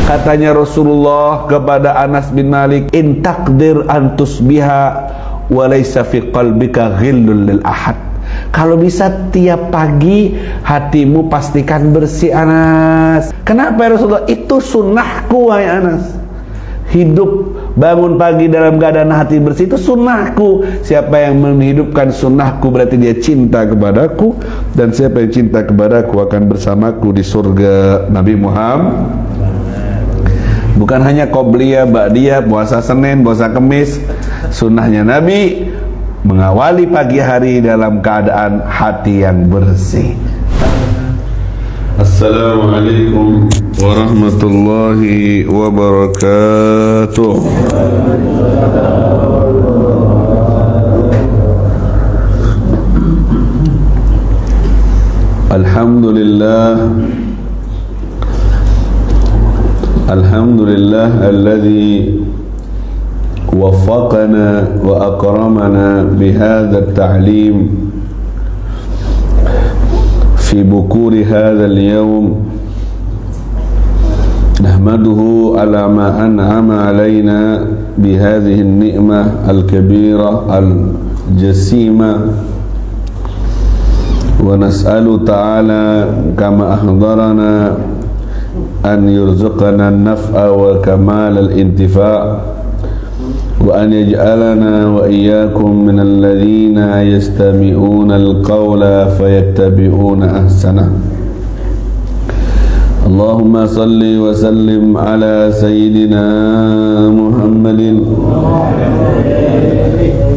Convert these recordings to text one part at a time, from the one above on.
Katanya Rasulullah kepada Anas bin Malik, in taqdir an tusbiha wa laysa fi qalbika ghillun lil ahad. Kalau bisa tiap pagi hatimu pastikan bersih, Anas. Kenapa ya Rasulullah? Itu sunnahku, wahai Anas. Hidup bangun pagi dalam keadaan hati bersih itu sunnahku. Siapa yang menghidupkan sunnahku berarti dia cinta kepadaku, dan siapa yang cinta kepadaku akan bersamaku di surga. Nabi Muhammad bukan hanya qobliyah, ba'diyah, puasa Senin, puasa Kemis. Sunnahnya Nabi mengawali pagi hari dalam keadaan hati yang bersih. Assalamualaikum warahmatullahi wabarakatuh. Alhamdulillah alladzi waffaqana wa akramana bihadza at-ta'lim fi bukuri hadzal yawm. Nahmaduhu ala ma an'ama alaina bihadhihi an-ni'mah al-kabira al-jasima, wa nas'alu ta'ala kama ahdarana an yurzuqana an-naf'a wa kamal al-intifa' wa an yaj'alana wa iyyakum min alladhina yastami'una al-qawla fayattabi'una ahsana. Allahumma salli wa sallim ala sayyidina Muhammadin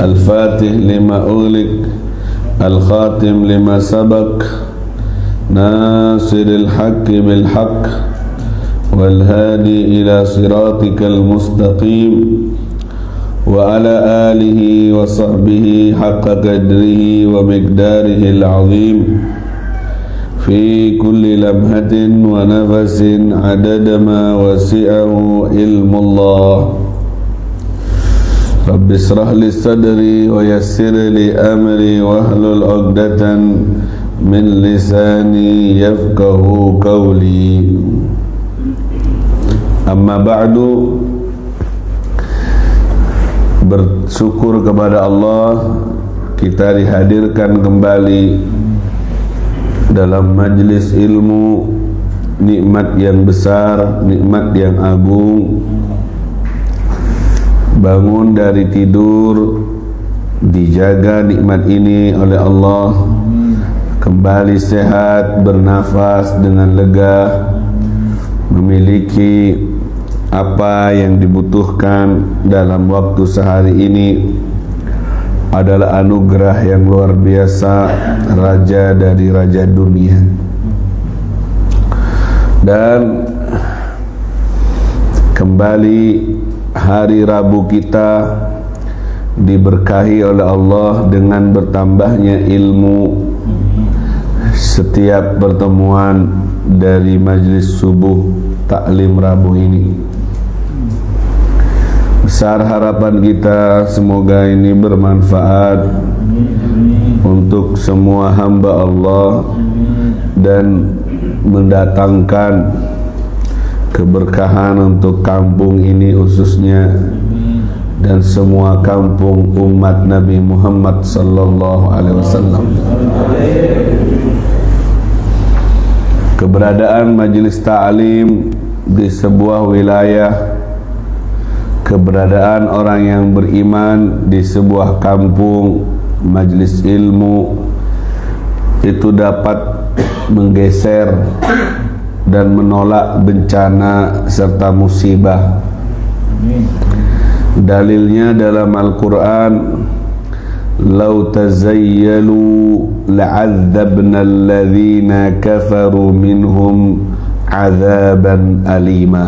al-fatih lima ughliq al-khatim lima sabaq nasiril haqqi bil haqq والهادي إلى صراطك المستقيم وعلى آله وصحبه حق قدره ومقداره العظيم في كل لمحة ونفس عدد ما وسعه علم الله. رب اشرح لي صدري ويسر لي أمري واحلل عقدة من لساني يفقه قولي. Amma ba'du. Bersyukur kepada Allah, kita dihadirkan kembali dalam majlis ilmu, nikmat yang besar, nikmat yang agung. Bangun dari tidur, dijaga nikmat ini oleh Allah, kembali sehat, bernafas dengan lega, memiliki apa yang dibutuhkan dalam waktu sehari ini adalah anugerah yang luar biasa, raja dari raja dunia. Dan kembali hari Rabu kita diberkahi oleh Allah dengan bertambahnya ilmu. Setiap pertemuan dari majlis subuh taklim Rabu ini, besar harapan kita semoga ini bermanfaat untuk semua hamba Allah dan mendatangkan keberkahan untuk kampung ini khususnya, dan semua kampung umat Nabi Muhammad sallallahu alaihi wasallam. Keberadaan majelis ta'lim di sebuah wilayah, keberadaan orang yang beriman di sebuah kampung majelis ilmu itu dapat menggeser dan menolak bencana serta musibah. Dalilnya dalam Al-Quran, "Lau tazayyalu la'adzabna alladhina kafaru minhum azaban alima."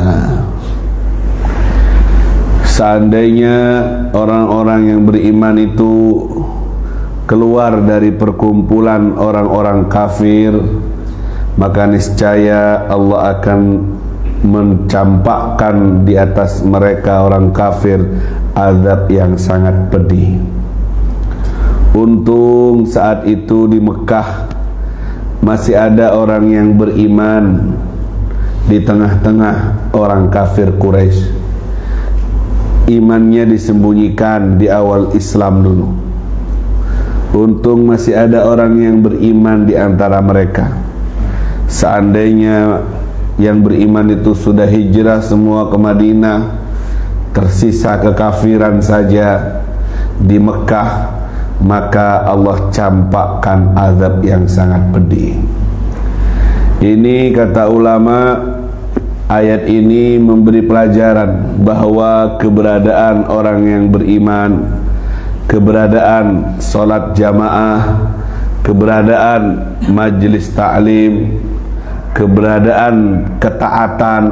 Seandainya orang-orang yang beriman itu keluar dari perkumpulan orang-orang kafir, maka niscaya Allah akan mencampakkan di atas mereka orang kafir azab yang sangat pedih. Untung saat itu di Mekah masih ada orang yang beriman di tengah-tengah orang kafir Quraisy. Imannya disembunyikan di awal Islam dulu. Untung masih ada orang yang beriman di antara mereka. Seandainya yang beriman itu sudah hijrah semua ke Madinah, tersisa kekafiran saja di Mekah, maka Allah campakkan azab yang sangat pedih. Ini kata ulama, ayat ini memberi pelajaran bahwa keberadaan orang yang beriman, keberadaan sholat jamaah, keberadaan majelis ta'lim, keberadaan ketaatan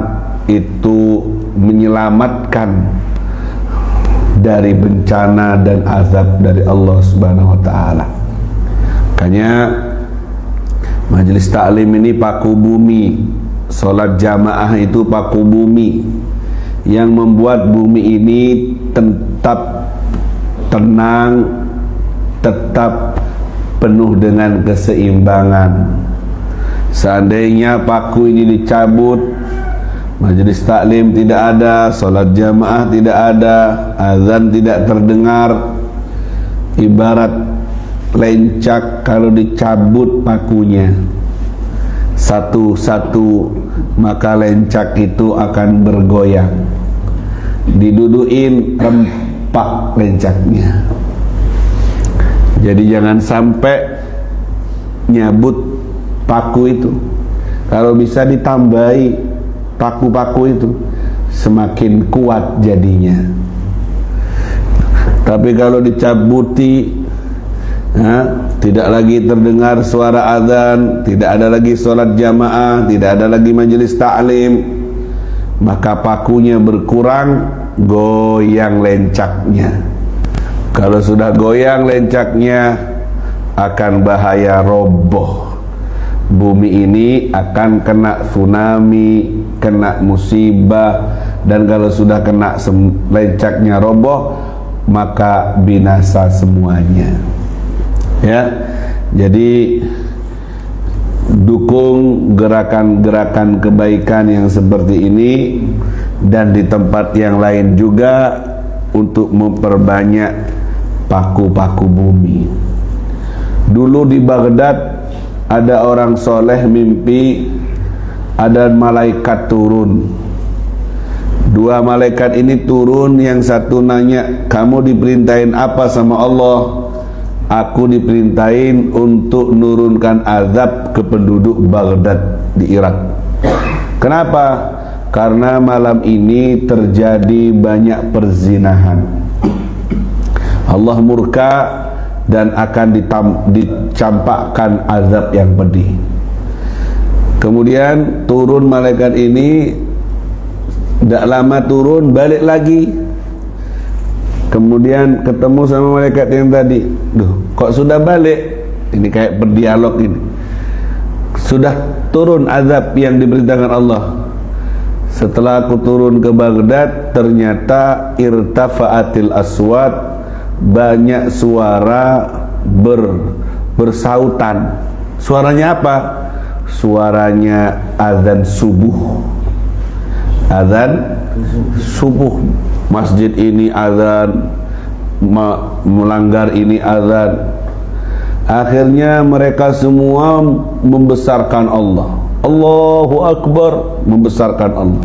itu menyelamatkan dari bencana dan azab dari Allah Subhanahu wa taala. Makanya majelis taklim ini paku bumi, salat jamaah itu paku bumi yang membuat bumi ini tetap tenang, tetap penuh dengan keseimbangan. Seandainya paku ini dicabut, majelis taklim tidak ada, salat jamaah tidak ada, azan tidak terdengar, ibarat lencak kalau dicabut pakunya satu-satu, maka lencak itu akan bergoyang. Diduduin rempak lencaknya. Jadi jangan sampai nyabut paku itu. Kalau bisa ditambahi paku-paku itu, semakin kuat jadinya. Tapi kalau dicabuti, tidak lagi terdengar suara azan, tidak ada lagi sholat jamaah, tidak ada lagi majelis ta'lim, maka pakunya berkurang, goyang lencaknya. Kalau sudah goyang lencaknya, akan bahaya roboh. Bumi ini akan kena tsunami, kena musibah, dan kalau sudah kena lencaknya roboh, maka binasa semuanya. Ya, jadi dukung gerakan-gerakan kebaikan yang seperti ini, dan di tempat yang lain juga untuk memperbanyak paku-paku bumi. Dulu di Baghdad ada orang soleh mimpi ada malaikat turun. Dua malaikat ini turun, yang satu nanya, kamu diperintahin apa sama Allah? Aku diperintahin untuk nurunkan azab ke penduduk Baghdad di Irak. Kenapa? Karena malam ini terjadi banyak perzinahan. Allah murka dan akan dicampakkan azab yang pedih. Kemudian turun malaikat ini, tidak lama turun, balik lagi. Kemudian ketemu sama malaikat yang tadi. Duh, kok sudah balik? Ini kayak berdialog ini. Sudah turun azab yang diberitakan Allah. Setelah aku turun ke Baghdad, ternyata irtafa'atil aswat, banyak suara bersautan. Suaranya apa? Suaranya azan subuh. Azan subuh. Masjid ini azan, melanggar ini azan. Akhirnya mereka semua membesarkan Allah. Allahu Akbar, membesarkan Allah.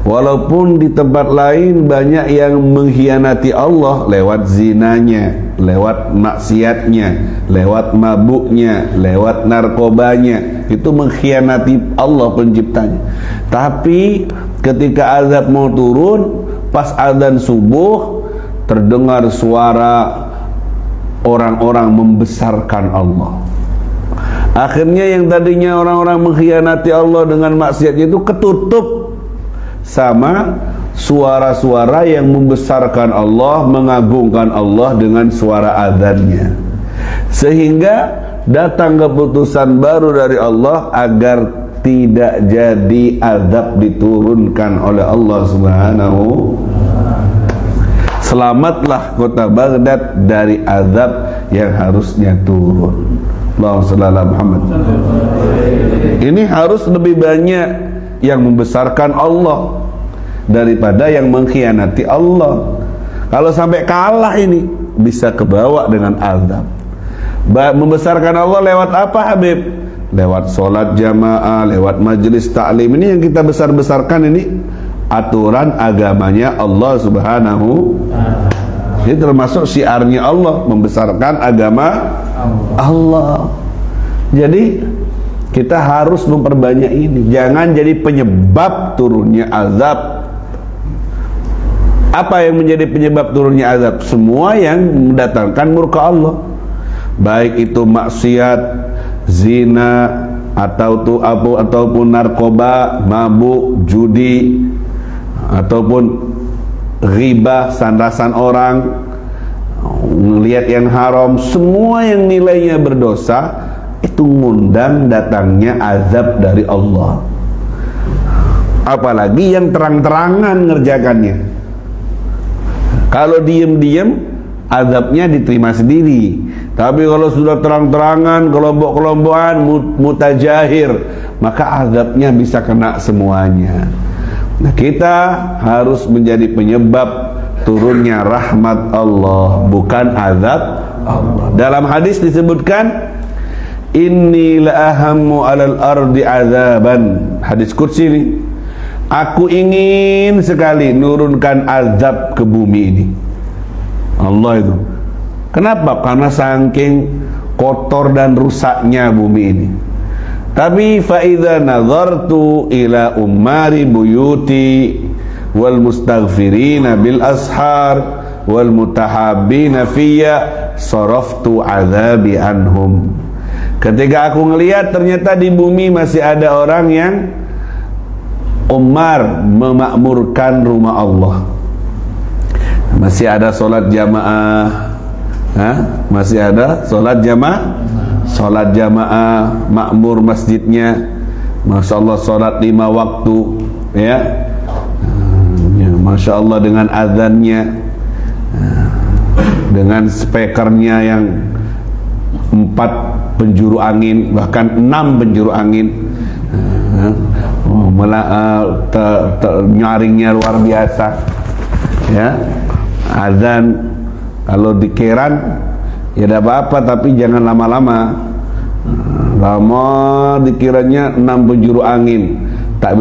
Walaupun di tempat lain banyak yang mengkhianati Allah lewat zinanya, lewat maksiatnya, lewat mabuknya, lewat narkobanya, itu mengkhianati Allah penciptanya. Tapi ketika azab mau turun, pas azan subuh, terdengar suara orang-orang membesarkan Allah. Akhirnya yang tadinya orang-orang mengkhianati Allah dengan maksiatnya itu ketutup sama suara-suara yang membesarkan Allah, mengagungkan Allah dengan suara azannya. Sehingga datang keputusan baru dari Allah agar tidak jadi azab diturunkan oleh Allah Subhanahu. Selamatlah kota Baghdad dari azab yang harusnya turun. Allahumma shalli ala Muhammad. Ini harus lebih banyak yang membesarkan Allah daripada yang mengkhianati Allah. Kalau sampai kalah ini bisa kebawa dengan azab. Membesarkan Allah lewat apa, Habib? Lewat sholat jamaah, lewat majelis taklim. Ini yang kita besar-besarkan, ini aturan agamanya Allah Subhanahu. Ini termasuk syiarnya Allah, membesarkan agama Allah. Jadi kita harus memperbanyak ini. Jangan jadi penyebab turunnya azab. Apa yang menjadi penyebab turunnya azab? Semua yang mendatangkan murka Allah, baik itu maksiat, zina, ataupun narkoba, mabuk, judi, ataupun ghibah, sandasan orang, melihat yang haram. Semua yang nilainya berdosa itu mengundang datangnya azab dari Allah. Apalagi yang terang-terangan ngerjakannya. Kalau diem-diem, azabnya diterima sendiri. Tapi kalau sudah terang-terangan, kelompok-kelompokan, mutajahir, maka azabnya bisa kena semuanya. Nah, kita harus menjadi penyebab turunnya rahmat Allah, bukan azab Allah. Dalam hadis disebutkan, inni la ahammu alal ardi azaban. Hadis qudsi ini. Aku ingin sekali nurunkan azab ke bumi ini. Allah itu. Kenapa? Karena saking kotor dan rusaknya bumi ini. Tapi fa idza nazartu ila ummari buyuti wal mustaghfirina bil ashar wal mutahabbina fiyya saraftu azabi anhum. Ketika aku ngelihat ternyata di bumi masih ada orang yang Umar memakmurkan rumah Allah, masih ada sholat jamaah, masih ada sholat jamaah, makmur masjidnya, masya Allah, sholat 5 waktu, ya, masya Allah, dengan azannya, dengan speakernya yang 4 penjuru angin, bahkan 6 penjuru angin. Nyaringnya luar biasa, ya. Azan kalau di Keran ya tidak apa-apa, tapi jangan lama-lama. Lama dikiranya 6 penjuru angin, tak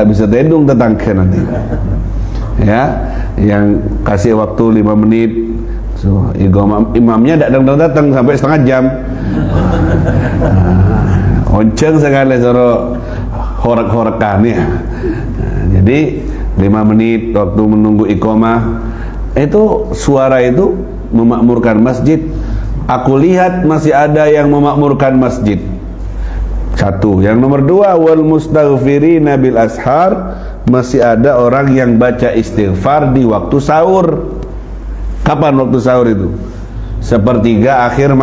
bisa tedung tetangga nanti, ya. Yang kasih waktu 5 menit, so, imamnya datang sampai setengah jam. Onceng sekali suruh horak-horakannya. Jadi 5 menit waktu menunggu iqamah, itu suara itu memakmurkan masjid. Aku lihat masih ada yang memakmurkan masjid. 1. Yang nomor 2, wal mustaghfirina bil ashar, masih ada orang yang baca istighfar di waktu sahur. Kapan waktu sahur itu? Sepertiga akhir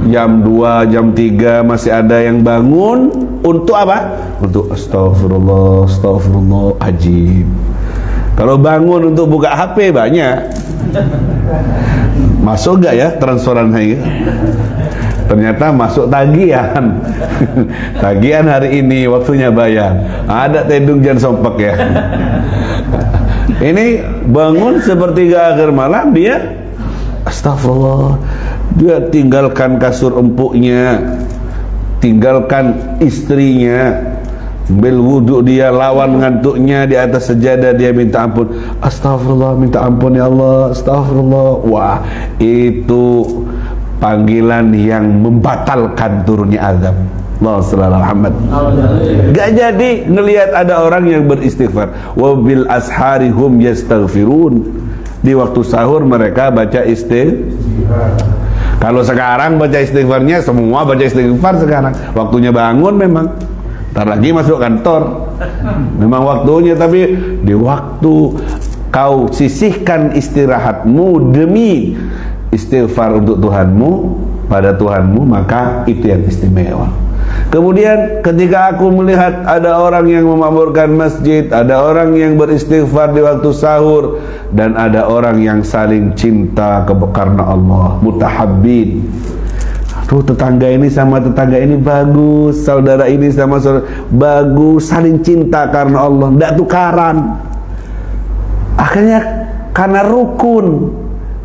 jam 2, jam 3 masih ada yang bangun untuk apa? Untuk astagfirullah, astagfirullah, ajib. Kalau bangun untuk buka HP banyak. Masuk gak ya transferan saya? Ternyata masuk tagihan. Tagihan hari ini waktunya bayar. Ada tedung jangan sompek ya. Ini bangun sepertiga akhir malam, dia astagfirullah, dia tinggalkan kasur empuknya, tinggalkan istrinya, ambil wudhu, dia lawan ngantuknya di atas sejadah, dia minta ampun, astagfirullah, minta ampun ya Allah, astagfirullah. Wah, itu panggilan yang membatalkan turunnya azab. Muhammad. Gak jadi ngelihat ada orang yang beristighfar. Wabil asharihum yastaghfirun. Di waktu sahur mereka baca istighfar. Kalau sekarang baca istighfarnya, semua baca istighfar sekarang. Waktunya bangun memang. Ntar lagi masuk kantor. Memang waktunya, tapi di waktu kau sisihkan istirahatmu demi istighfar untuk Tuhanmu, pada Tuhanmu, maka itu yang istimewa. Kemudian ketika aku melihat ada orang yang memakmurkan masjid, ada orang yang beristighfar di waktu sahur, dan ada orang yang saling cinta karena Allah, mutahabbin, tetangga ini sama tetangga ini bagus, saudara ini sama saudara bagus, saling cinta karena Allah, tidak tukaran. Akhirnya karena rukun,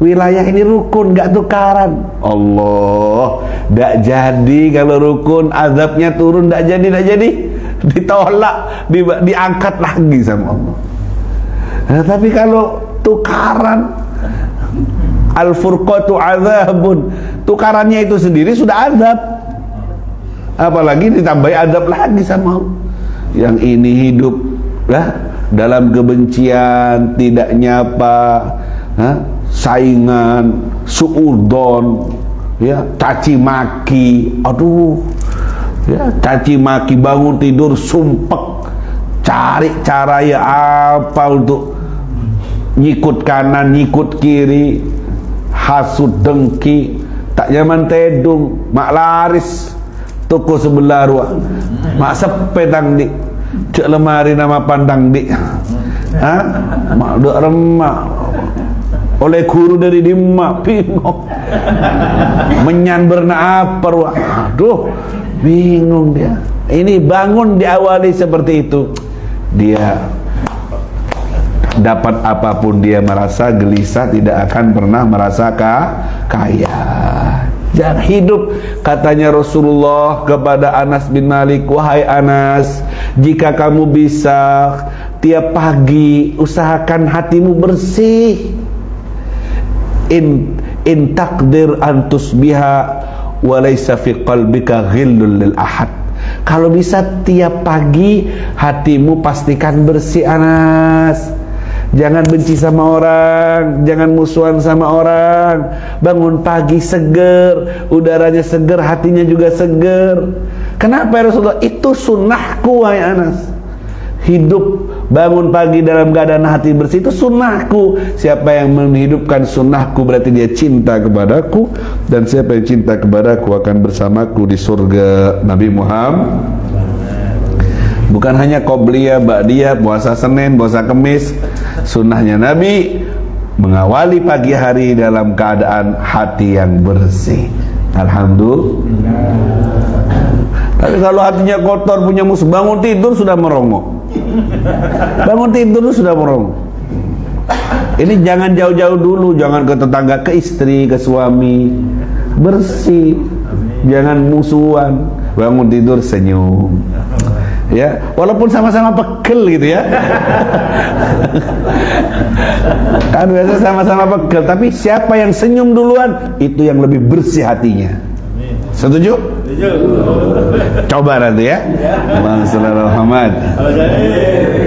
wilayah ini rukun, nggak tukaran. Allah, nggak jadi kalau rukun, azabnya turun, nggak jadi, ditolak, diangkat lagi sama Allah. Nah, tapi kalau tukaran, al-furqatu azabun, tukarannya itu sendiri sudah azab, apalagi ditambahi azab lagi sama Allah. Yang ini hidup dalam kebencian, tidak nyapa, saingan, suudon, ya, caci maki, aduh, ya, caci maki, bangun tidur sumpek, cari cara ya apa untuk nyikut kanan, nyikut kiri, hasud dengki, tak nyaman tedung, mak laris toko sebelah ruang, mak sepetang di cek lemari nama pandang di, mak dok remak oleh guru dari dimak bingung menyan berna apa ruang, aduh bingung dia. Ini bangun diawali seperti itu, dia dapat apapun dia merasa gelisah, tidak akan pernah merasa kaya. Jangan hidup, katanya Rasulullah kepada Anas bin Malik, wahai Anas, jika kamu bisa tiap pagi usahakan hatimu bersih. In takdir antus biha walaysa fi qalbika ghillul lil ahad. Kalau bisa tiap pagi hatimu pastikan bersih, Anas. Jangan benci sama orang, jangan musuhan sama orang. Bangun pagi seger, udaranya seger, hatinya juga seger. Kenapa ya Rasulullah? Itu sunnahku, wahai Anas. Hidup bangun pagi dalam keadaan hati bersih, itu sunnahku. Siapa yang menghidupkan sunnahku berarti dia cinta kepadaku, dan siapa yang cinta kepadaku akan bersamaku di surga. Nabi Muhammad bukan hanya qobliyah, ba'diyah, puasa Senin, puasa Kamis. Sunnahnya Nabi mengawali pagi hari dalam keadaan hati yang bersih. Alhamdulillah. Tapi kalau hatinya kotor, punya musuh, bangun tidur sudah merongok. Bangun tidur sudah merongok. Ini jangan jauh-jauh dulu, jangan ke tetangga, ke istri, ke suami. Bersih, jangan musuhan. Bangun tidur senyum, ya, walaupun sama-sama pegel gitu ya. Kan biasa sama-sama pegel, tapi siapa yang senyum duluan itu yang lebih bersih hatinya. Setuju? Setuju. Coba nanti ya. Muhammad.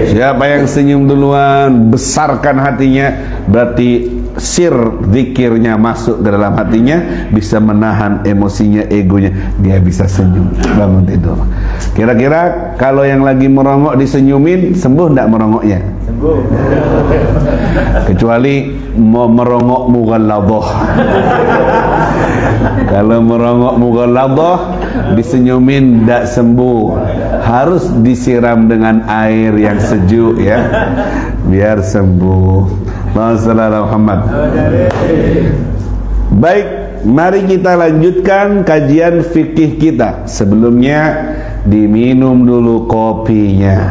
Siapa yang senyum duluan, besarkan hatinya, berarti sir zikirnya masuk ke dalam hatinya, bisa menahan emosinya, egonya, dia bisa senyum bangun tidur. Kira-kira kalau yang lagi merongok disenyumin, sembuh enggak merongoknya? Sembuh. Kecuali mau merongok mughalladhah. Kalau merongok mughalladhah disenyumin enggak sembuh, harus disiram dengan air yang sejuk ya, biar sembuh. Muhammad. Baik, mari kita lanjutkan kajian fikih kita. Sebelumnya diminum dulu kopinya.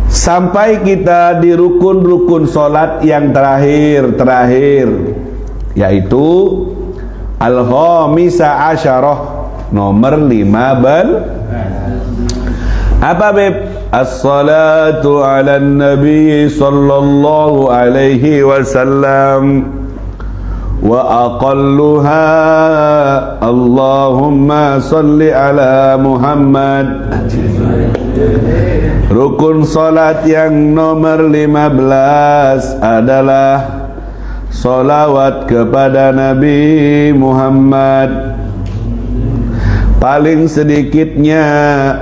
Sampai kita di rukun-rukun solat yang terakhir, yaitu al-khamisah asyarah, nomor 15. Apa Beb? As-salatu ala nabi sallallahu alaihi wasallam, wa aqalluha Allahumma salli ala Muhammad. Rukun salat yang nomor 15 adalah salawat kepada Nabi Muhammad. Paling sedikitnya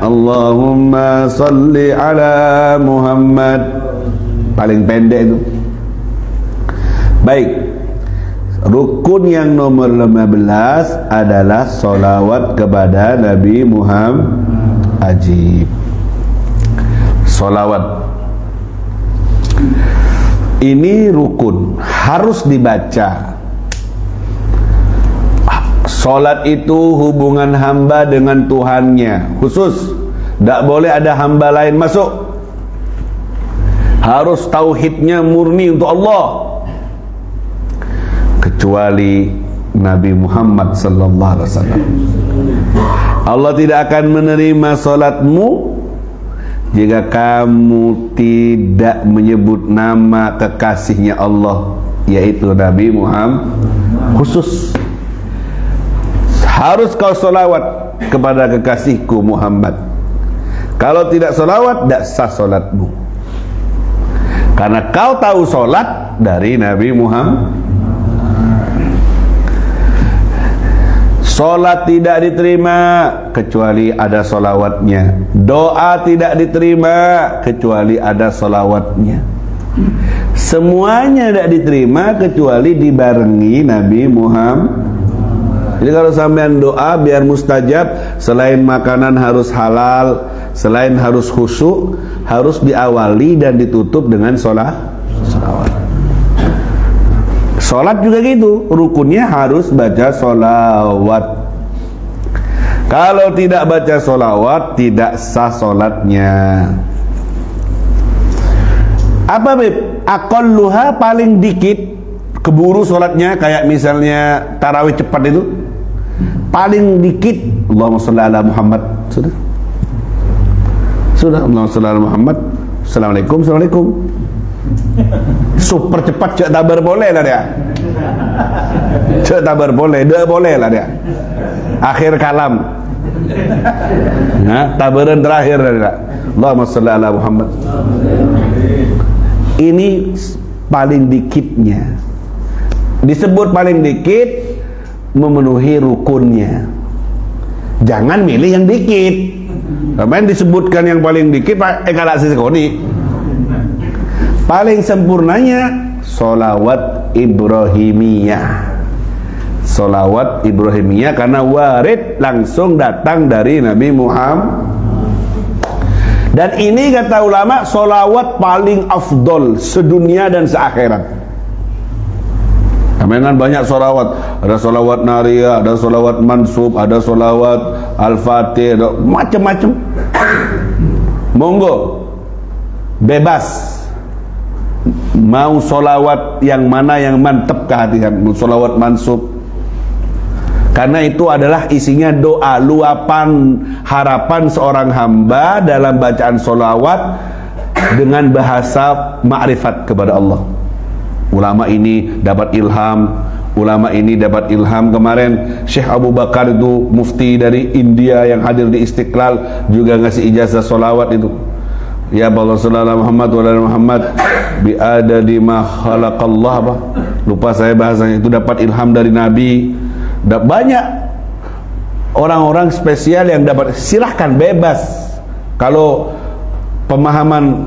Allahumma salli ala Muhammad, paling pendek itu. Baik, rukun yang nomor 15 adalah salawat kepada Nabi Muhammad. Ajib. Salawat ini rukun, harus dibaca. Salat itu hubungan hamba dengan Tuhannya khusus, tidak boleh ada hamba lain masuk. Harus tauhidnya murni untuk Allah, kecuali Nabi Muhammad sallallahu alaihi wasallam. Allah tidak akan menerima salatmu jika kamu tidak menyebut nama kekasihnya Allah, yaitu Nabi Muhammad khusus. Harus kau solawat kepada kekasihku Muhammad. Kalau tidak solawat, tidak sah solatmu, karena kau tahu solat dari Nabi Muhammad. Solat tidak diterima kecuali ada solawatnya. Doa tidak diterima kecuali ada solawatnya. Semuanya tidak diterima kecuali dibarengi Nabi Muhammad. Jadi kalau sampean doa biar mustajab, selain makanan harus halal, selain harus khusyuk, harus diawali dan ditutup dengan solawat. Sholat juga gitu, rukunnya harus baca sholawat. Kalau tidak baca sholawat, tidak sah sholatnya. Apa Bib? Aqalluha, paling dikit keburu sholatnya, kayak misalnya tarawih cepat itu, paling dikit Allahumma sholli ala Muhammad. Sudah Allahumma sholli ala Muhammad. Assalamualaikum, assalamualaikum. Super cepat, cek tabar boleh lah dia. Cek tabar boleh, dia boleh lah dia. Akhir kalam. Nah, tabaran terakhir dia. Allahumma sholli ala Muhammad. Ini paling dikitnya. Disebut paling dikit memenuhi rukunnya. Jangan milih yang dikit. Kemarin disebutkan yang paling dikit Pak Ekalasi Sekoni. Paling sempurnanya sholawat Ibrahimiyah. Sholawat Ibrahimiyah karena warid langsung datang dari Nabi Muhammad. Dan ini kata ulama sholawat paling afdol sedunia dan seakhirat. Kan banyak sholawat, ada sholawat nariyah, ada sholawat mansub, ada sholawat al-fatih, macam-macam. Monggo, bebas mau sholawat yang mana yang mantep ke hati kamu, sholawat mansub, karena itu adalah isinya doa, luapan harapan seorang hamba dalam bacaan sholawat dengan bahasa ma'rifat kepada Allah. Ulama ini dapat ilham, ulama ini dapat ilham. Kemarin Syekh Abu Bakar itu mufti dari India yang hadir di Istiqlal juga ngasih ijazah sholawat itu. Ya Allah sallallahu Muhammad wa ala Muhammad bi adadi ma khalaqallah, apa? Lupa saya bahasanya, itu dapat ilham dari Nabi. Banyak orang-orang spesial yang dapat, silahkan bebas. Kalau pemahaman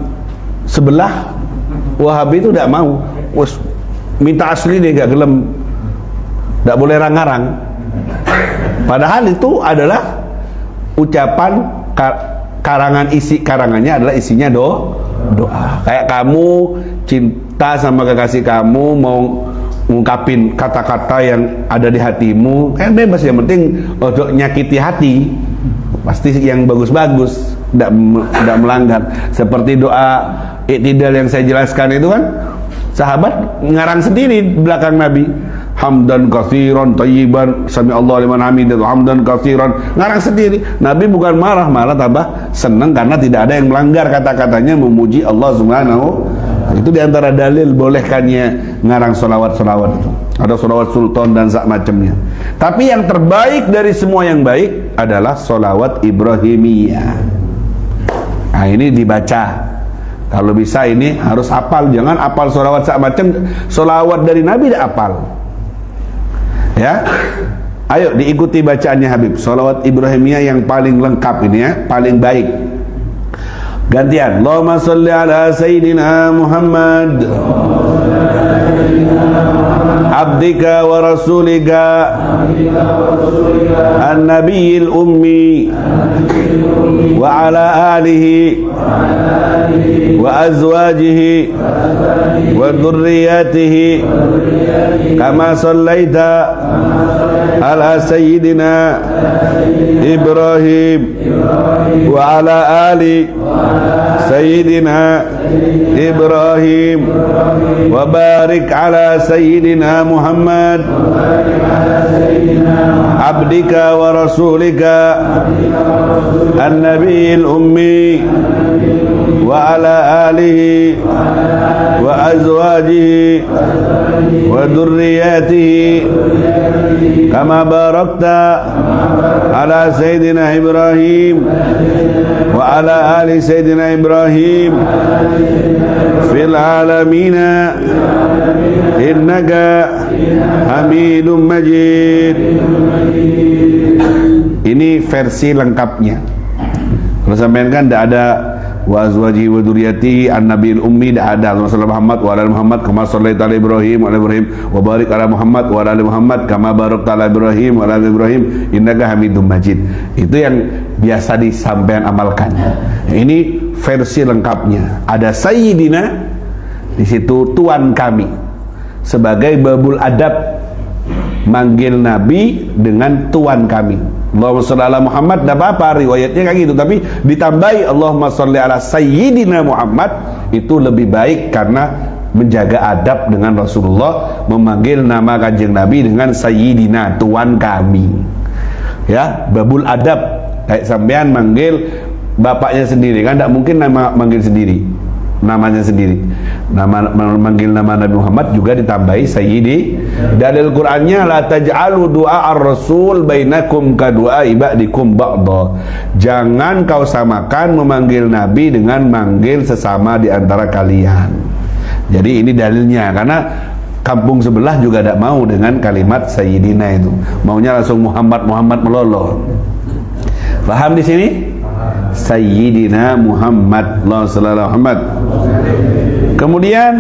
sebelah Wahabi itu tidak mau, minta asli dia gak gelem, tidak boleh rang-rang. Padahal itu adalah ucapan karangan, isi karangannya adalah isinya doa. Kayak kamu cinta sama kekasih kamu, mau ngungkapin kata-kata yang ada di hatimu, kan bebas, yang penting untuk nyakiti hati, pasti yang bagus-bagus, tidak melanggar. Seperti doa iktidal yang saya jelaskan itu kan, sahabat ngarang sendiri belakang Nabi, hamdan katsiran thayyiban sami Allah liman hamidah, hamdan katsiran, ngarang sendiri. Nabi bukan marah, malah tambah senang karena tidak ada yang melanggar kata-katanya, memuji Allah Subhanahu. Itu diantara dalil bolehkannya ngarang solawat-solawat itu. Ada solawat sultan dan sak macamnya. Tapi yang terbaik dari semua yang baik adalah solawat Ibrahimiyah. Nah, ini dibaca. Kalau bisa ini harus hafal, jangan hafal solawat sak macam. Solawat dari Nabi tidak hafal. Ya, ayo diikuti bacaannya Habib. Solawat Ibrahimiyah yang paling lengkap ini ya, paling baik. Gantian. Allahumma salli ala Sayyidina Muhammad abdika wa rasulika an-nabiyil ummi wa ala alihi wa azwajihi wa dhurriyyatihi kama sallaita ala Sayyidina Ibrahim wa ala ali Sayyidina Ibrahim wa barik ala Sayyidina Muhammad abdika wa rasulika an-nabiyil ummi wa ala alihi wa azwajihi wa dhurriyyatihi kama barakta ala Sayyidina Ibrahim wa ala ali Sayyidina Ibrahim fil alamina innaka Hamidum Majid. Ini versi lengkapnya. Kalau sampean kan tidak ada wa azwajihi wa dzurriyyatihi an-nabiyil ummi, tidak ada. Rasulullah Muhammad wa ala Muhammad kama shallaita ala Ibrahim wa ala Ibrahim wa barik ala Muhammad wa ala Muhammad kama barakta ala Ibrahim wa ala Ibrahim innaka Hamidum Majid. Itu yang biasa disampaikan amalkan. Ini versi lengkapnya. Ada Sayyidina di situ, Tuan kami, sebagai babul adab, manggil Nabi dengan Tuan kami. Allahumma sholli ala Muhammad, tidak apa-apa riwayatnya kayak gitu, tapi ditambahi Allahumma sholli ala Sayyidina Muhammad, itu lebih baik karena menjaga adab dengan Rasulullah, memanggil nama kanjeng Nabi dengan Sayyidina, Tuan kami. Ya, babul adab, kayak sampean manggil bapaknya sendiri kan tidak mungkin manggil sendiri, namanya sendiri. Manggil nama Nabi Muhammad juga ditambahi Sayyidi. Dalil Qur'annya la taj'alu du'a ar-rasul bainakum ka du'a ibadikum ba'dha. Jangan kau samakan memanggil Nabi dengan manggil sesama di antara kalian. Jadi ini dalilnya, karena kampung sebelah juga tidak mau dengan kalimat Sayyidina itu. Maunya langsung Muhammad melolo. Paham di sini? Sayyidina Muhammad, Allahumma shalli ala Muhammad. Kemudian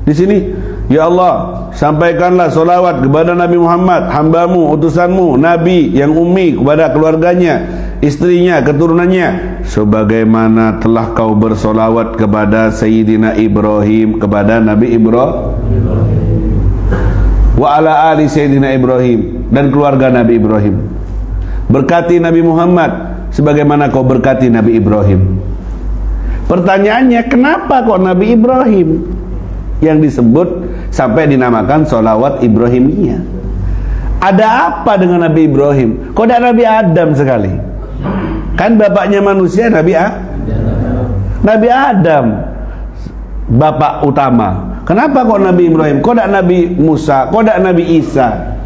di sini, ya Allah, sampaikanlah solawat kepada Nabi Muhammad, hambamu, utusanmu, Nabi yang ummi, kepada keluarganya, istrinya, keturunannya, sebagaimana telah kau bersolawat kepada Sayyidina Ibrahim, kepada Nabi Ibrahim, wa ala ali Sayyidina Ibrahim, dan keluarga Nabi Ibrahim. Berkati Nabi Muhammad sebagaimana kau berkati Nabi Ibrahim. Pertanyaannya, kenapa kok Nabi Ibrahim yang disebut sampai dinamakan sholawat Ibrahimiyah? Ada apa dengan Nabi Ibrahim? Kok tidak Nabi Adam sekali? Kan bapaknya manusia Nabi Adam, bapak utama. Kenapa kok Nabi Ibrahim? Kok tidak Nabi Musa? Kok tidak Nabi Isa?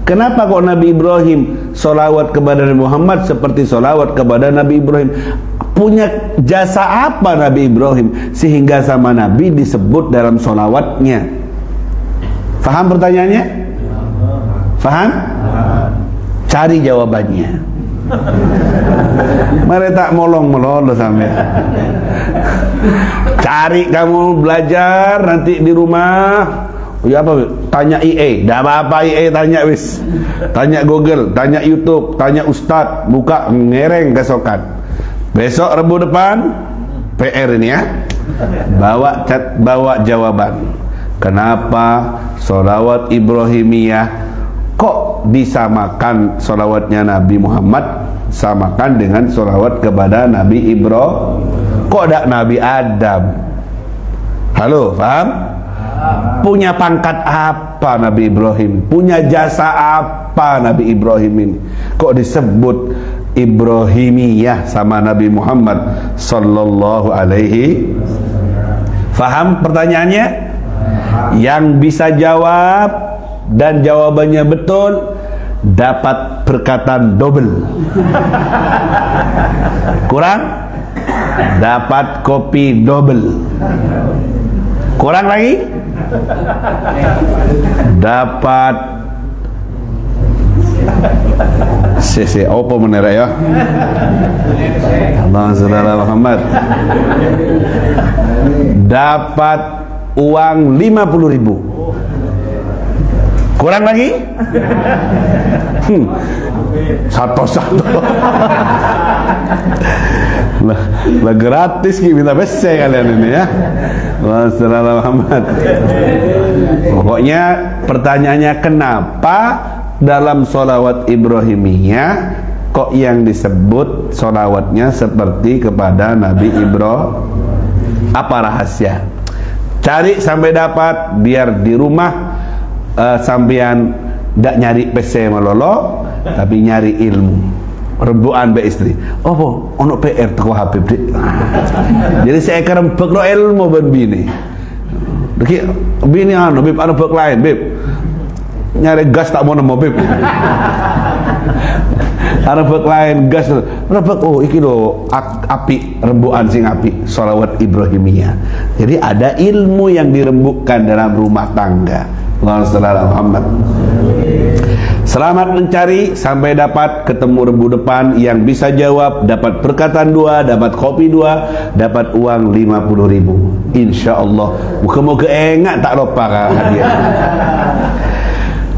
Kenapa kok Nabi Ibrahim sholawat kepada Nabi Muhammad seperti sholawat kepada Nabi Ibrahim? Punya jasa apa Nabi Ibrahim sehingga sama Nabi disebut dalam sholawatnya? Faham pertanyaannya? Faham? Cari jawabannya. Mari tak molong-molong sampai. Cari, kamu belajar nanti di rumah. Ya apa? Tanya IE, dah apa IE tanya wis. Tanya Google, tanya YouTube, tanya Ustadz, buka ngereng kesokan. Besok Rebu depan PR ini ya. Bawa jawaban. Kenapa sholawat Ibrahimiyah kok disamakan sholawatnya Nabi Muhammad samakan dengan sholawat kepada Nabi Ibrahim? Kok tidak Nabi Adam? Halo, paham? Punya pangkat apa Nabi Ibrahim? Punya jasa apa Nabi Ibrahim ini? Kok disebut Ibrahimiyah sama Nabi Muhammad sallallahu alaihi? Faham pertanyaannya? Yang bisa jawab dan jawabannya betul dapat perkataan double. Kurang? Dapat kopi double. Kurang lagi? Dapat Si opo menera ya. Allahumma shalli ala Muhammad. Dapat uang 50.000. Kurang lagi? Satu-satu. Lah gratis minta bese kalian ini ya. Allahumma shalli ala Muhammad. Pokoknya pertanyaannya, kenapa dalam sholawat Ibrahimiyah kok yang disebut sholawatnya seperti kepada Nabi Ibrahim? Apa rahasia? Cari sampai dapat, biar di rumah sampean ndak nyari PC melolo, tapi nyari ilmu. Rembukan be istri. Oh, ono PR teko Habib dik. Jadi saya kerembek no ilmu ben bini. Deki bini anu Bib, anu bek lain Bib. Nyari gas tak mau nemu Bib. Anu bek lain gas. Rebek oh iki lho api, rembukan sing api, sholawat Ibrahimiyah. Jadi ada ilmu yang dirembukkan dalam rumah tangga. Allahumma shalli ala Muhammad. Selamat mencari sampai dapat ketemu rembu depan yang bisa jawab, dapat perkataan 2, dapat kopi 2, dapat uang 50.000. Insyaallah. Muka-muka enggak tak lupa hadiah.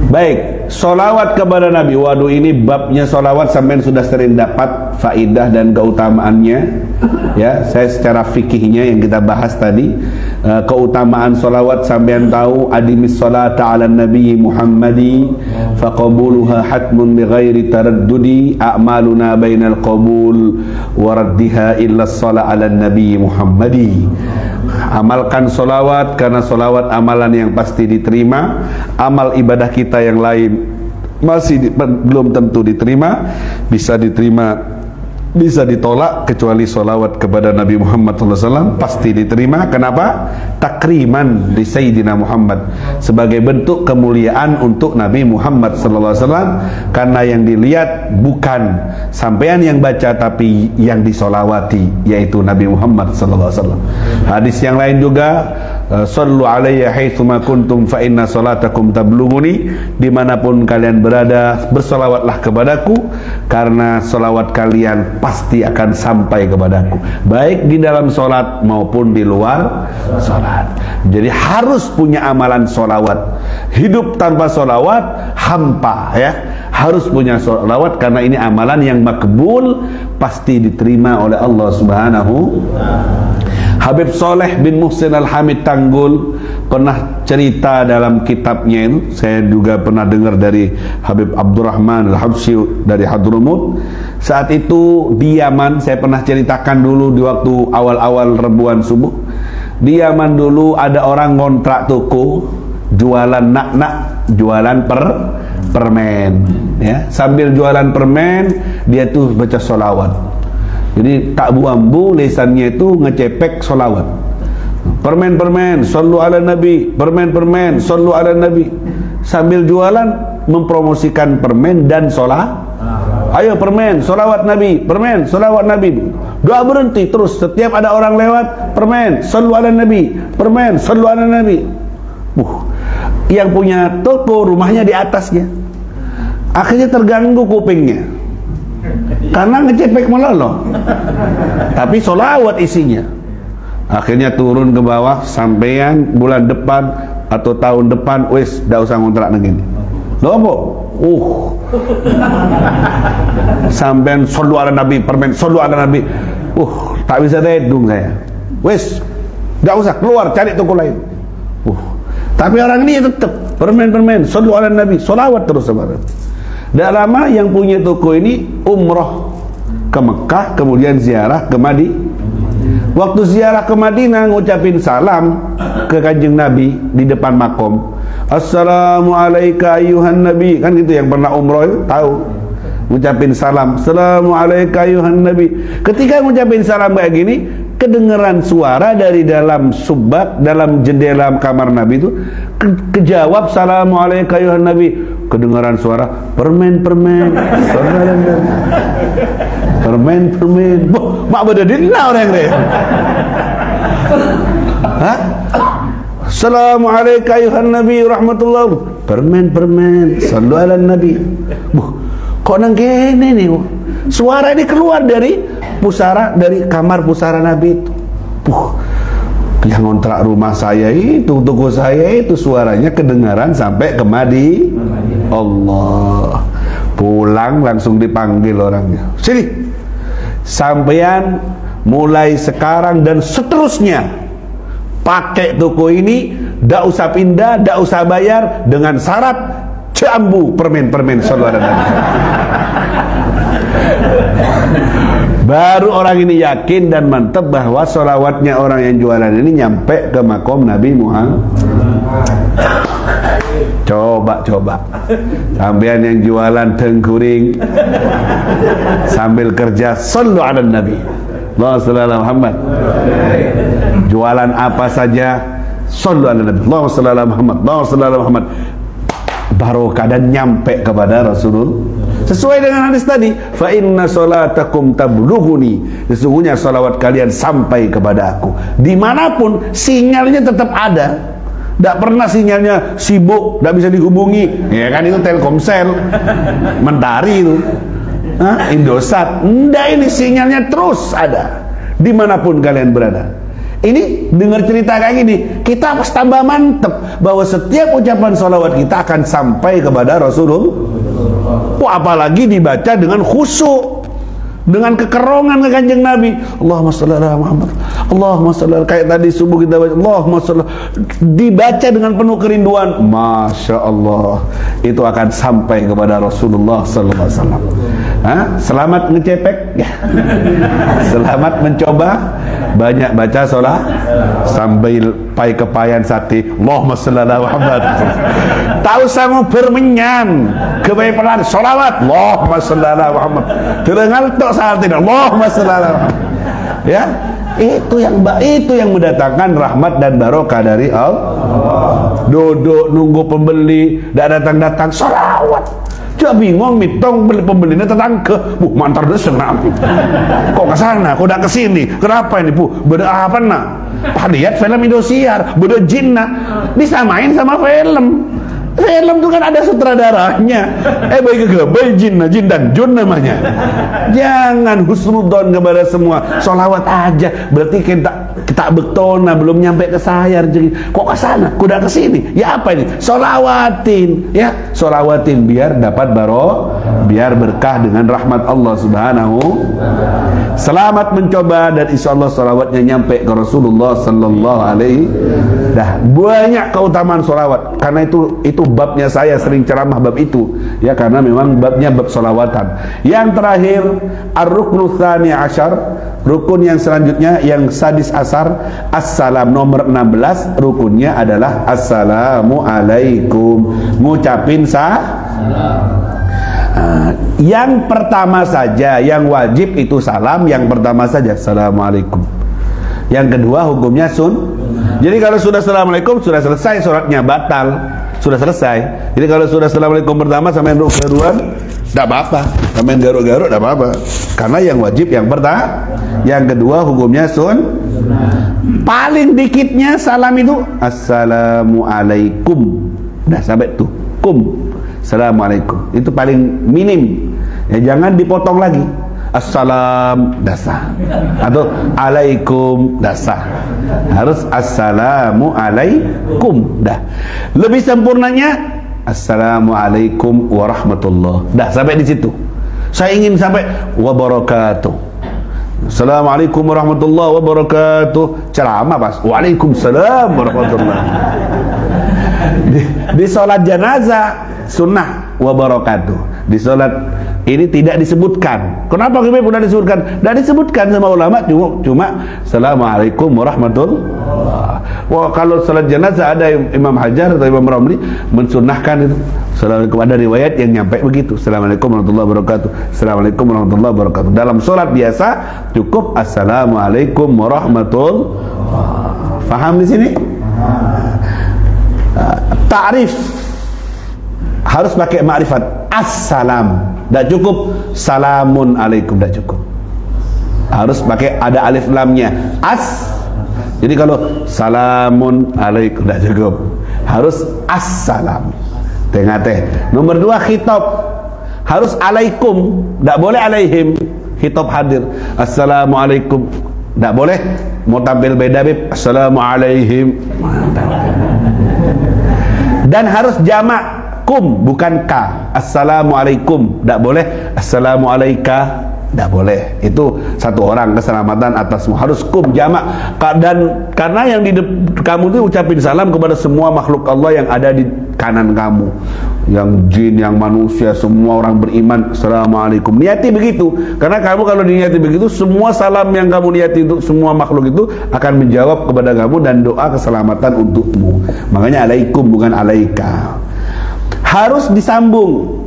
Baik, solawat kepada Nabi. Waduh, ini babnya solawat sampai sudah sering dapat faidah dan keutamaannya. Ya, saya secara fikihnya yang kita bahas tadi, keutamaan solawat sampean tahu. Adimis salata ala nabi Muhammadi faqabuluha hatmun bighairi taraddudi, a'maluna bainal qabul wa raddiha illa salat ala nabi Muhammadi. Amalkan solawat, karena solawat amalan yang pasti diterima. Amal ibadah kita yang lain masih belum tentu diterima, bisa diterima, bisa ditolak, kecuali solawat kepada Nabi Muhammad SAW pasti diterima. Kenapa? Takriman di Sayyidina Muhammad, sebagai bentuk kemuliaan untuk Nabi Muhammad SAW, karena yang dilihat bukan sampean yang baca, tapi yang disolawati, yaitu Nabi Muhammad SAW. Hadis yang lain juga, sallu alayya haitsuma kuntum fa inna salatakum tablughuni, dimanapun kalian berada bersolawatlah kepadaku, karena solawat kalian pasti akan sampai kepadaku, baik di dalam solat maupun di luar solat. Jadi harus punya amalan solawat. Hidup tanpa solawat hampa ya. Harus punya solawat, karena ini amalan yang makbul, pasti diterima oleh Allah Subhanahu. Habib Soleh bin Muhsin Al-Hamid Tanggul pernah cerita dalam kitabnya itu, saya juga pernah dengar dari Habib Abdurrahman Al-Habsyi dari Hadramut. Saat itu di Yaman, saya pernah ceritakan dulu di waktu awal-awal rebuan subuh. Di Yaman dulu ada orang ngontrak toko, jualan nak-nak, jualan permen ya. Sambil jualan permen, dia tuh baca solawat. Jadi tak buambu lesannya itu ngecepek solawat. Permen-permen, sallu ala nabi. Permen-permen, sallu ala nabi. Sambil jualan mempromosikan permen dan solawat. Ayo permen, solawat nabi. Permen, solawat nabi. Doa berhenti terus. Setiap ada orang lewat, permen, sallu ala nabi. Permen, sallu ala nabi. Yang punya toko rumahnya di atasnya. Akhirnya terganggu kupingnya, karena ngecepek melolo, tapi solawat isinya. Akhirnya turun ke bawah, sampean bulan depan atau tahun depan wis ndak usah ngontrak nang ngene. Lho apa? Sampean sallu ala nabi, permen sallu ala nabi. Tak bisa redung saya. Wis ndak usah, keluar cari toko lain. Tapi orang ini tetap permen-permen sallu ala nabi, solawat terus saudara. Tidak lama yang punya toko ini umroh ke Mekah, kemudian ziarah ke Madinah. Waktu ziarah ke Madinah, ngucapin salam ke Kanjeng Nabi di depan makom. Assalamualaikum ayuhan Nabi, kan gitu yang pernah umroh itu tahu. Ngucapin salam, Assalamualaikum ayuhan Nabi. Ketika ngucapin salam kayak gini, kedengeran suara dari dalam subak, dalam jendela kamar Nabi itu, kejawab Assalamualaikum ayuhan Nabi. Kedengaran suara permen-permen, permen-permen. Mak badadillah orang deh. Hah? Assalamualaikum ayuhan Nabi rahmatullah. Permen-permen, sallu ala Nabi. Kok nang kene nih? Suara ini keluar dari pusara, dari kamar pusara Nabi itu. Yang ngontrak rumah saya itu, toko saya itu, suaranya kedengaran sampai ke Madinah. Allah. Pulang langsung dipanggil orangnya. Sini. Sampean mulai sekarang dan seterusnya pakai toko ini, ndak usah pindah, ndak usah bayar, dengan syarat jambu permen-permen sallallahu alaihi wasallam. Baru orang ini yakin dan mantap bahwa sholawatnya orang yang jualan ini nyampe ke makom Nabi Muhammad. Coba sampean yang jualan tengkuring sambil kerja, sallu ala Nabi, Allahumma shalli ala Muhammad. Jualan apa saja, sallu ala Nabi, Allahumma shalli ala Muhammad, Allahumma shalli ala Muhammad. Barokah dan nyampe kepada Rasulullah. Sesuai dengan hadis tadi, fa inna salatakum tablughuni, sesungguhnya salawat kalian sampai kepada aku. Dimanapun sinyalnya tetap ada. Tidak pernah sinyalnya sibuk, tidak bisa dihubungi. Ya kan, itu Telkomsel, Mentari itu, Indosat. Enggak, ini sinyalnya terus ada dimanapun kalian berada. Ini dengar cerita kayak gini, kita harus tambah mantep bahwa setiap ucapan sholawat kita akan sampai kepada Rasulullah. Apalagi dibaca dengan khusyuk, dengan kekerongan ke kanjeng Nabi. Allahumma sholli ala Muhammad, Allahumma sholli, kayak tadi subuh kita baca Allahumma sholli, dibaca dengan penuh kerinduan. Masya Allah, itu akan sampai kepada Rasulullah sallallahu alaihi wasallam. Selamat ngecepek ya. Selamat mencoba, banyak baca sholat sambil pai kepayan sati Allahumma sholli ala Muhammad. Tahu sama bermenyan kebaik pelan sholawat Allahumma sholli ala Muhammad. Terengal tok saat tidak Allahumma sholli ala Muhammad. Ya, itu yang mendatangkan rahmat dan barokah dari Allah. Duduk nunggu pembeli, tidak datang-datang, sholawat. Jangan bingung, mitong pembelinya tetang ke, mantar dia senang. Kok ke sana, kok udah ke sini? Kenapa ini, Bu? Beda apa nak? Lihat film Indosiar, beda jin nak. Disamain sama film. Film itu kan ada sutradaranya. Baik jin dan jun namanya. Jangan husnudzon kepada semua. Sholawat aja. Berarti kita bektona belum nyampe ke saya. Kok ke sana? Kuda ke sini. Ya apa ini? Sholawatin. Ya, sholawatin biar dapat biar berkah dengan rahmat Allah Subhanahu. Selamat mencoba dan insya Allah sholawatnya nyampe ke Rasulullah Sallallahu Alaihi. Dah banyak keutamaan sholawat. Karena itu babnya, saya sering ceramah bab itu ya, karena memang babnya bab sholawatan. Yang terakhir ar-ruknu tsani asyar, rukun yang selanjutnya yang sadis asar, assalam, nomor 16 rukunnya adalah assalamu alaikum, ngucapin yang pertama saja, yang wajib itu salam, yang pertama saja assalamualaikum. Yang kedua hukumnya jadi kalau sudah assalamualaikum sudah selesai, sholatnya batal, sudah selesai. Jadi kalau sudah assalamualaikum pertama sampai garuan, tidak apa-apa, sampai garuk-garuk tidak apa-apa, karena yang wajib yang pertama. Yang kedua hukumnya paling dikitnya salam itu assalamualaikum, dah sampai tuh assalamualaikum, itu paling minim ya, jangan dipotong lagi. Assalam dasar atau alaikum dasar, harus assalamu alaikum dah. Lebih sempurnanya assalamualaikum warahmatullah, dah sampai di situ. Saya ingin sampai wabarakatuh, assalamualaikum warahmatullahi wabarakatuh, ceramah pas waalaikumsalam warahmatullahi. Di sholat jenazah sunnah wabarakatuh, di sholat ini tidak disebutkan. Kenapa kita sudah disebutkan? Tidak disebutkan sama ulama, cuma assalamualaikum warahmatullahi. Wah, kalau salat jenazah ada Imam Hajar atau Imam Ramli mensunnahkan itu. Assalamualaikum, ada riwayat yang nyampe begitu. Assalamualaikum warahmatullahi wabarakatuh. Assalamualaikum warahmatullahi wabarakatuh. Dalam salat biasa cukup assalamualaikum warahmatullahi. Faham di sini? Ta'rif harus pakai ma'rifat. Assalam, tidak cukup salamun alaikum, tidak cukup, harus pakai ada alif lamnya jadi kalau salamun alaikum tidak cukup, harus assalam tengah teh. Nomor 2 khitab, Harus alaikum, tidak boleh alaihim. Khitab hadir. Assalamualaikum, tidak boleh. Mau tampil beda beb, assalamualaikum. Dan harus jamak kum, bukan ka. Assalamualaikum, tidak boleh. Assalamualaika, tidak boleh. Itu satu orang, keselamatan atasmu. Harus kum, jamak. Dan karena yang kamu itu ucapin salam kepada semua makhluk Allah yang ada di kanan kamu, yang jin, yang manusia, semua orang beriman. Assalamualaikum, niati begitu. Karena kamu kalau diniati begitu, semua salam yang kamu niati untuk semua makhluk itu akan menjawab kepada kamu dan doa keselamatan untukmu. Makanya alaikum, bukan alaika. Harus disambung.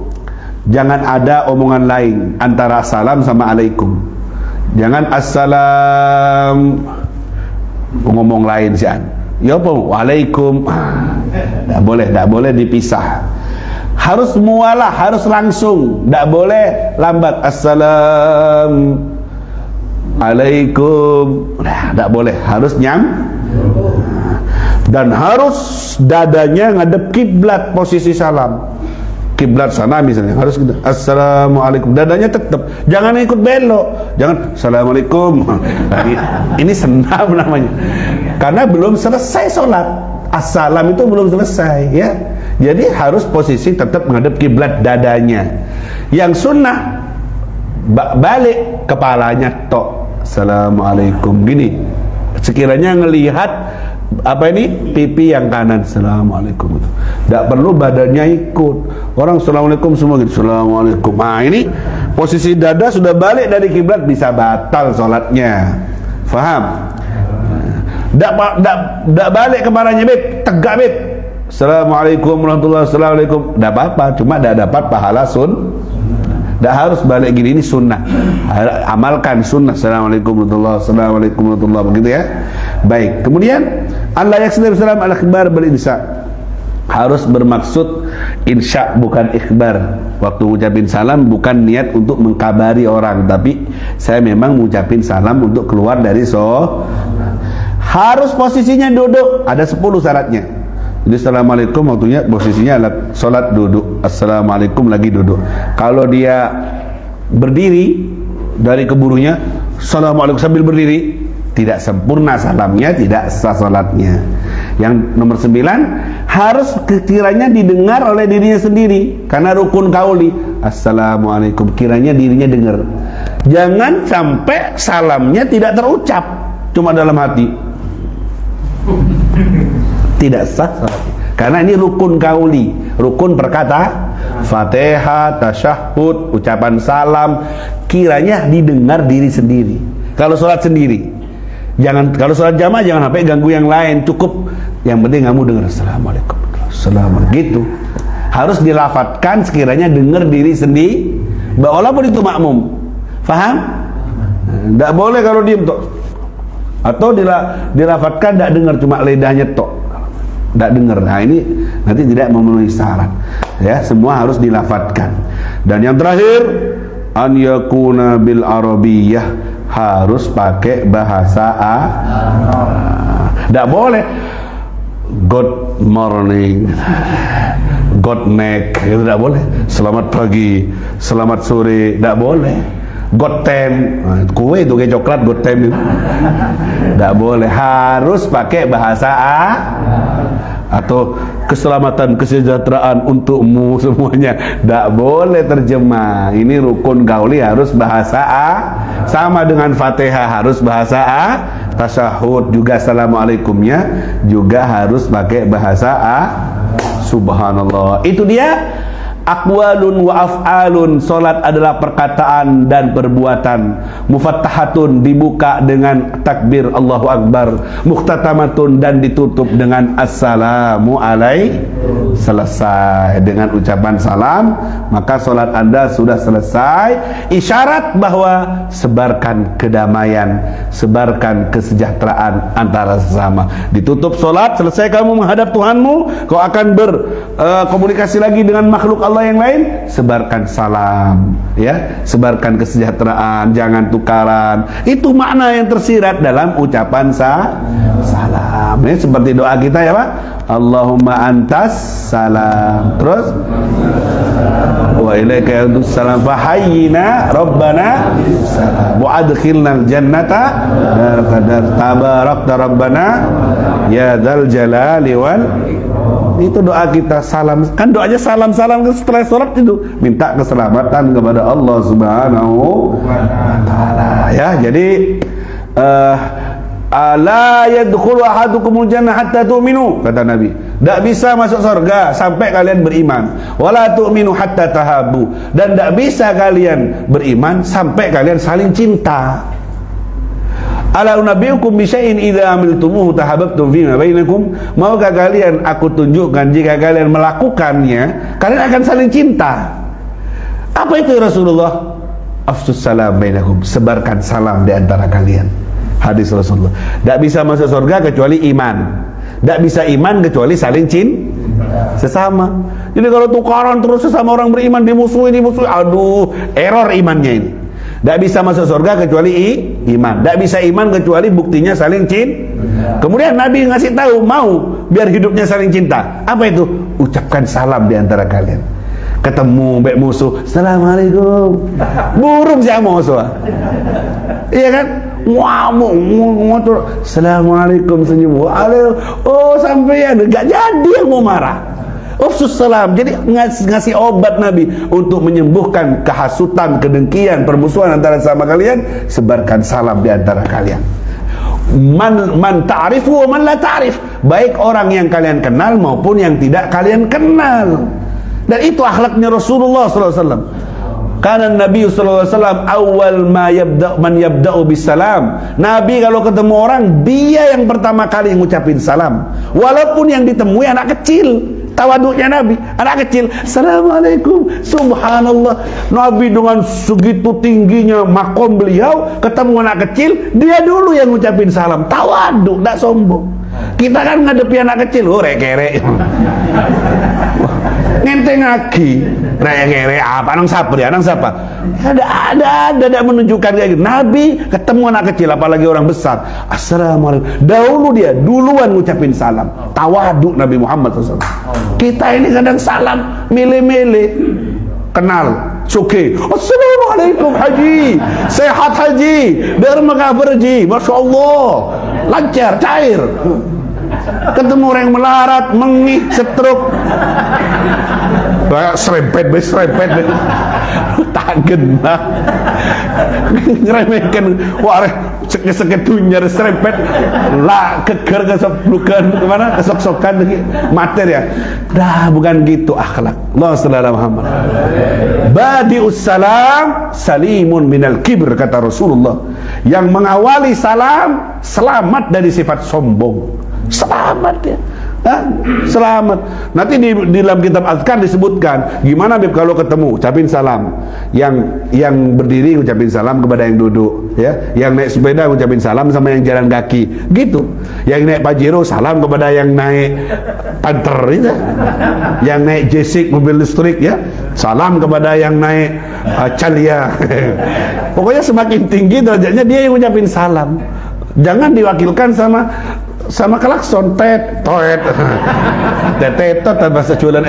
Jangan ada omongan lain antara salam sama alaikum. Jangan assalam ngomong lain sih. Ya apa? Waalaikum. Tidak boleh dipisah. Harus mualah, harus langsung. Tidak boleh lambat. Assalam alaikum. Tidak boleh. Harus dan harus dadanya ngadep kiblat posisi salam. Kiblat sana misalnya, harus gitu. Assalamualaikum, dadanya tetap, jangan ikut belok, jangan assalamualaikum. Ini senam namanya, karena belum selesai sholat. Assalam itu belum selesai, ya. Jadi harus posisi tetap menghadap kiblat dadanya. Yang sunnah balik kepalanya tok. Assalamualaikum gini. Sekiranya ngelihat apa ini pipi yang kanan, assalamualaikum, tidak perlu badannya ikut. Orang assalamualaikum semua gitu, assalamualaikum. Nah ini posisi dada sudah balik dari kiblat, bisa batal sholatnya. Faham? Tidak balik kepalanya beb, tegak beb, assalamualaikum warahmatullahi wabarakatuh, tidak apa-apa, cuma tidak dapat pahala tidak harus balik gini, ini sunnah. Amalkan sunnah. Assalamualaikum warahmatullahi wabarakatuh, assalamualaikum warahmatullahi wabarakatuh, begitu ya. Baik, kemudian Allah yaksedir salam al-ikhbar berinsya. Harus bermaksud insya, bukan ikhbar. Waktu ucapin salam bukan niat untuk mengkabari orang, tapi saya memang mengucapin salam untuk keluar dari harus posisinya duduk. Ada 10 syaratnya. Jadi assalamualaikum waktunya posisinya sholat duduk. Assalamualaikum lagi duduk. Kalau dia berdiri dari keburunya assalamualaikum sambil berdiri, tidak sempurna salamnya, tidak sah sholatnya. Yang nomor 9, harus kiranya didengar oleh dirinya sendiri, karena rukun kauli. Assalamualaikum, kiranya dirinya dengar. Jangan sampai salamnya tidak terucap, cuma dalam hati. Tidak sah salatnya. Karena ini rukun kauli, rukun perkata, Fatihah, tasyahud, ucapan salam, kiranya didengar diri sendiri. Kalau sholat sendiri, jangan. Kalau sholat jamaah jangan sampai ganggu yang lain. Cukup yang penting kamu dengar assalamualaikum, assalamualaikum, gitu. Harus dilafatkan sekiranya dengar diri sendiri, walaupun itu makmum. Faham? Tidak boleh kalau diem tok, atau dilafatkan tidak dengar, cuma lidahnya tok, tidak dengar. Nah ini nanti tidak memenuhi syarat, ya. Semua harus dilafatkan. Dan yang terakhir, an yakuna bil arabiyyah, harus pakai bahasa tidak boleh good morning, good night, itu tidak boleh. Selamat pagi, selamat sore, tidak boleh. God time, kue itu kayak coklat, God time itu tidak boleh. Harus pakai bahasa atau keselamatan, kesejahteraan untukmu semuanya, tidak boleh terjemah. Ini rukun kauli, harus bahasa sama dengan Fatihah, harus bahasa tasyahud juga, assalamualaikumnya juga harus pakai bahasa subhanallah. Itu dia aqwalun wa af'alun. Salat adalah perkataan dan perbuatan. Mufattahatun, dibuka dengan takbir Allahu Akbar. Mukhtatamatun, dan ditutup dengan assalamu alaikum. Selesai dengan ucapan salam, maka salat Anda sudah selesai. Isyarat bahwa sebarkan kedamaian, sebarkan kesejahteraan antara sesama. Ditutup salat, selesai kamu menghadap Tuhanmu, kau akan berkomunikasi lagi dengan makhluk Allah yang lain, sebarkan salam, ya, sebarkan kesejahteraan, jangan tukaran. Itu makna yang tersirat dalam ucapan salam. Ini seperti doa kita ya Pak, Allahumma antas salam, terus wa ilaika yardus salam fahayyina rabbana wa adkhilnal jannata dar tabarakta rabbana ya dzal jalali wal. Itu doa kita, salam kan doanya salam-salam setelah sholat itu minta keselamatan kepada Allah Subhanahu wa taala ya. Jadi la yadkhulu ahadukumul jannah hatta tu'minu, kata Nabi. Tidak bisa masuk surga sampai kalian beriman. Wala tu'minu hatta tahabu, dan tidak bisa kalian beriman sampai kalian saling cinta. Ala unabbiukum bi syai'in idza amiltumuhu tahabbtum fima bainakum. Maukah kalian aku tunjukkan jika kalian melakukannya kalian akan saling cinta? Apa itu Rasulullah? Afsus salam bainakum, sebarkan salam di antara kalian. Hadis Rasulullah. Tidak bisa masuk surga kecuali iman. Tidak bisa iman kecuali saling cinta sesama. Jadi kalau tukaran terus sesama orang beriman dimusuhi, aduh, error imannya ini. Tidak bisa masuk surga kecuali iman. Tidak bisa iman kecuali buktinya saling cinta. Kemudian Nabi ngasih tahu, mau biar hidupnya saling cinta. Apa itu? Ucapkan salam di antara kalian. Ketemu baik musuh, assalamualaikum. Burung sih musuh. Iya kan? Wah, motor, assalamualaikum, senyum. Oh, sampean enggak jadi yang mau marah. Ufsus salam. Jadi ngasih obat Nabi untuk menyembuhkan kehasutan, kedengkian, permusuhan antara sama kalian. Sebarkan salam di antara kalian. Man ta'rifu wa man la ta'rif, baik orang yang kalian kenal maupun yang tidak kalian kenal. Dan itu akhlaknya Rasulullah SAW. Karena Nabi SAW awal man yabda'u bisalam. Nabi kalau ketemu orang, dia yang pertama kali ngucapin salam, walaupun yang ditemui anak kecil. Tawaduknya Nabi, anak kecil, assalamualaikum, subhanallah. Nabi dengan segitu tingginya makom beliau, ketemu anak kecil, dia dulu yang ngucapin salam. Tawaduk, tidak sombong. Kita kan ngadepi anak kecil, oh rek-rek, ngenteng lagi, rek-rek apa, anang siapa? Ada menunjukkan kayak gitu. Nabi ketemu anak kecil, apalagi orang besar, assalamualaikum. Dahulu dia duluan ngucapin salam. Tawaduk Nabi Muhammad SAW. Kita ini kadang salam milih-milih, kenal, suke, assalamualaikum haji, sehat haji, derma berji, masya Allah, lancar, cair. Ketemu orang yang melarat, mengih, setruk, serempet, tak genah, ngeremehkan, wah, seketunya serempet, lah keker kesok-lukan kemana, kesok-sokan materi ya. Dah bukan gitu akhlak. Allah sallallahu Muhammad. Badi'us salam salimun minal kibr, kata Rasulullah. Yang mengawali salam selamat dari sifat sombong. Selamat ya. Selamat. Nanti di dalam kitab azkar disebutkan gimana Bib kalau ketemu ucapin salam. Yang berdiri ucapin salam kepada yang duduk, ya. Yang naik sepeda ucapin salam sama yang jalan kaki. Gitu. Yang naik Pajero salam kepada yang naik Panther gitu. Yang naik Jesik mobil listrik ya. Salam kepada yang naik Calia. Pokoknya semakin tinggi derajatnya dia yang ucapin salam. Jangan diwakilkan sama klakson, toet tetot bahasa jualan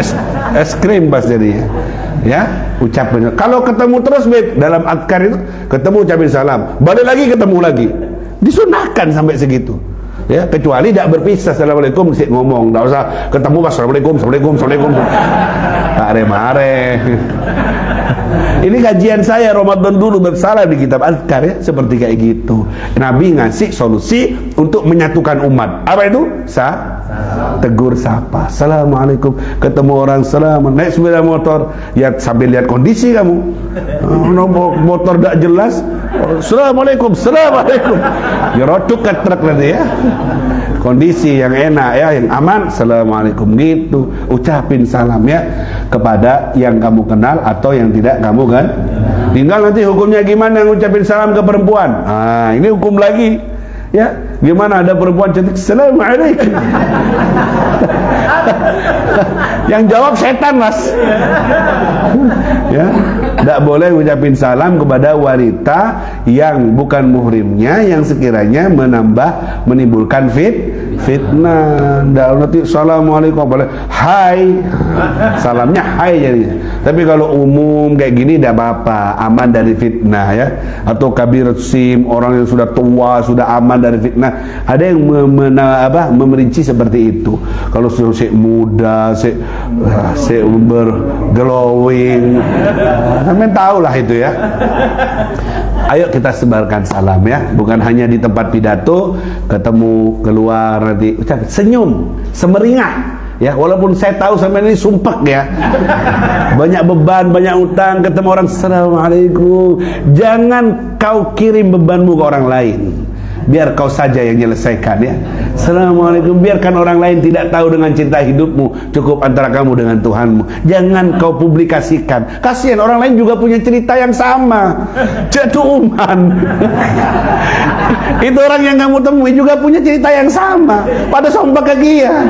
es krim bahasa jadinya ya. Ucapin kalau ketemu terus Beb, dalam azkar itu ketemu ucapin salam, balik lagi ketemu lagi, disunahkan sampai segitu ya, kecuali tidak berpisah. Assalamualaikum mesti ngomong, tidak usah ketemu pas assalamualaikum tak mare. Ini kajian saya Ramadan dulu bersalah di kitab azkar ya, seperti kayak gitu. Nabi ngasih solusi untuk menyatukan umat. Apa itu? Tegur sapa. Assalamualaikum. Ketemu orang salam, naik sepeda motor, ya sambil lihat kondisi kamu. Motor tidak jelas. Assalamualaikum. Ya roduk ke truk nanti ya. Kondisi yang enak ya, yang aman. Assalamualaikum gitu. Ucapin salam ya kepada yang kamu kenal atau yang tidak kamu kan. Tinggal nanti hukumnya gimana ngucapin salam ke perempuan. Ah, ini hukum lagi. Ya, gimana ada perempuan cantik, assalamualaikum. Yang jawab setan, Mas. Ya, tidak boleh ngucapin salam kepada wanita yang bukan muhrimnya, yang sekiranya menimbulkan fitnah. Nanti assalamualaikum, hai, salamnya hai jadi. Tapi kalau umum kayak gini tidak apa-apa, aman dari fitnah ya. Atau kabir sim, orang yang sudah tua sudah aman dari fitnah. Ada yang memerinci seperti itu. Kalau si muda, si berglowing, sampai tahu lah itu ya. Ayo kita sebarkan salam ya, bukan hanya di tempat pidato, ketemu keluar nanti senyum, semeringah ya, walaupun saya tahu sampai ini sumpek ya, banyak beban, banyak utang, ketemu orang assalamualaikum, jangan kau kirim bebanmu ke orang lain, biar kau saja yang menyelesaikan ya. Assalamualaikum, biarkan orang lain tidak tahu dengan cinta hidupmu, cukup antara kamu dengan Tuhanmu. Jangan kau publikasikan, kasihan orang lain juga punya cerita yang sama, ceduman. Itu orang yang kamu temui juga punya cerita yang sama, pada sombak ke dia.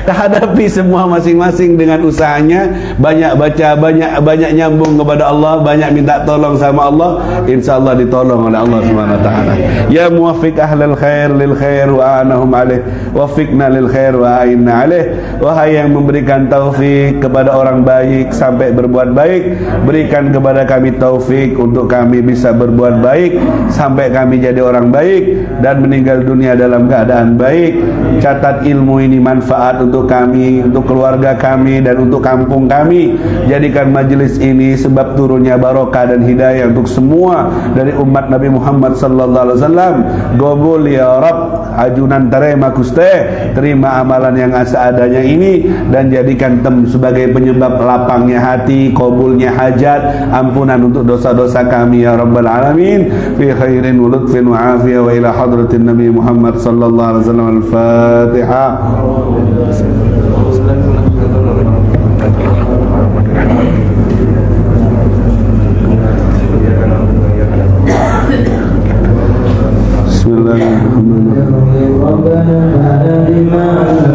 Hadapi semua masing-masing dengan usahanya, banyak baca, banyak nyambung kepada Allah, banyak minta tolong sama Allah, insya Allah ditolong oleh Allah Subhanahu Wa Taala. Ya muwaffiq ahlal khair lil khair wa anahum alaih, waffiqna lil khair wa a'inna alaih. Wahai yang memberikan taufik kepada orang baik sampai berbuat baik, berikan kepada kami taufik untuk kami bisa berbuat baik sampai kami jadi orang baik dan meninggal dunia dalam keadaan baik. Catat ilmu ini manfaat untuk kami, untuk keluarga kami, dan untuk kampung kami. Jadikan majelis ini sebab turunnya barokah dan hidayah untuk semua dari umat Nabi Muhammad sallallahu alaihi wasallam. Gobul ya Rabb, ajunan terima Gusti, terima amalan yang seadanya ini dan jadikan sebagai penyebab lapangnya hati, kabulnya hajat, ampunan untuk dosa-dosa kami ya Rabbal Alamin. Fi khairin wa lutfin wa afiyah wa ila hadratin Nabi Muhammad sallallahu alaihi wasallam. Al-Fatihah. Bismillahirrahmanirrahim.